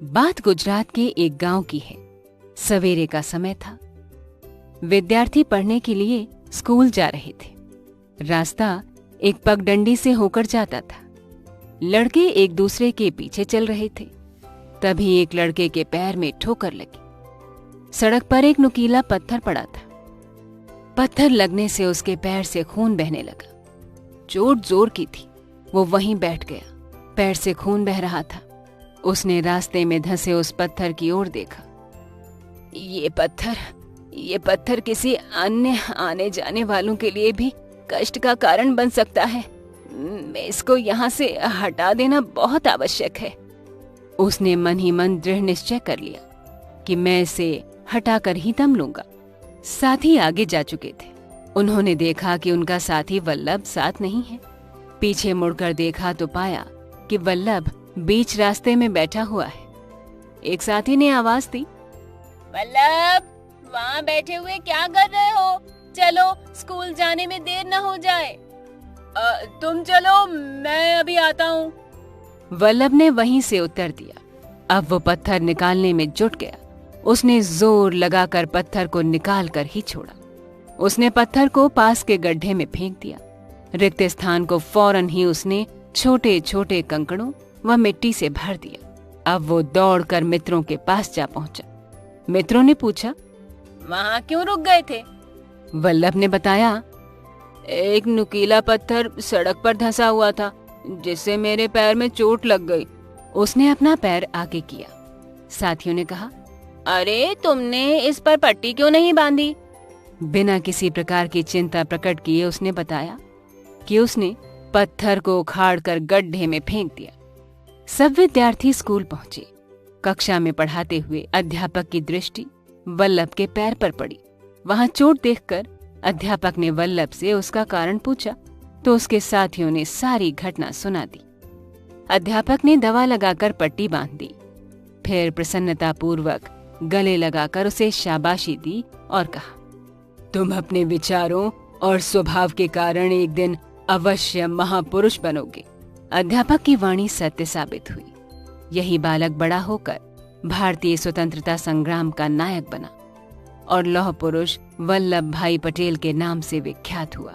बात गुजरात के एक गांव की है। सवेरे का समय था। विद्यार्थी पढ़ने के लिए स्कूल जा रहे थे। रास्ता एक पगडंडी से होकर जाता था। लड़के एक दूसरे के पीछे चल रहे थे। तभी एक लड़के के पैर में ठोकर लगी। सड़क पर एक नुकीला पत्थर पड़ा था। पत्थर लगने से उसके पैर से खून बहने लगा। चोट जोर की थी। वो वहीं बैठ गया। पैर से खून बह रहा था। उसने रास्ते में धंसे उस पत्थर की ओर देखा। ये पत्थर किसी अन्य आने जाने वालों के लिए भी कष्ट का कारण बन सकता है। इसको यहाँ से हटा देना बहुत आवश्यक है। उसने मन ही मन दृढ़ निश्चय कर लिया कि मैं इसे हटाकर ही दम लूंगा। साथी आगे जा चुके थे। उन्होंने देखा कि उनका साथी वल्लभ साथ नहीं है। पीछे मुड़कर देखा तो पाया कि वल्लभ बीच रास्ते में बैठा हुआ है। एक साथी ने आवाज दी, वल्लभ, वहाँ बैठे हुए क्या कर रहे हो? चलो, स्कूल जाने में देर न हो जाए। तुम चलो, मैं अभी आता हूँ। वल्लभ ने वहीं से उत्तर दिया। अब वो पत्थर निकालने में जुट गया। उसने जोर लगाकर पत्थर को निकाल कर ही छोड़ा। उसने पत्थर को पास के गड्ढे में फेंक दिया। रिक्त स्थान को फौरन ही उसने छोटे छोटे कंकड़ों व मिट्टी से भर दिया। अब वो दौड़कर मित्रों के पास जा पहुंचा। मित्रों ने पूछा, वहाँ क्यों रुक गए थे? वल्लभ ने बताया, एक नुकीला पत्थर सड़क पर धंसा हुआ था, जिससे मेरे पैर में चोट लग गई। उसने अपना पैर आगे किया। साथियों ने कहा, अरे, तुमने इस पर पट्टी क्यों नहीं बांधी? बिना किसी प्रकार की चिंता प्रकट किए उसने बताया कि उसने पत्थर को उखाड़कर गड्ढे में फेंक दिया। सब विद्यार्थी स्कूल पहुंचे। कक्षा में पढ़ाते हुए अध्यापक की दृष्टि वल्लभ के पैर पर पड़ी। वहां चोट देखकर अध्यापक ने वल्लभ से उसका कारण पूछा तो उसके साथियों ने सारी घटना सुना दी। अध्यापक ने दवा लगाकर पट्टी बांध दी। फिर प्रसन्नतापूर्वक गले लगाकर उसे शाबाशी दी और कहा, तुम अपने विचारों और स्वभाव के कारण एक दिन अवश्य महापुरुष बनोगे। अध्यापक की वाणी सत्य साबित हुई। यही बालक बड़ा होकर भारतीय स्वतंत्रता संग्राम का नायक बना और लौह पुरुष वल्लभ भाई पटेल के नाम से विख्यात हुआ।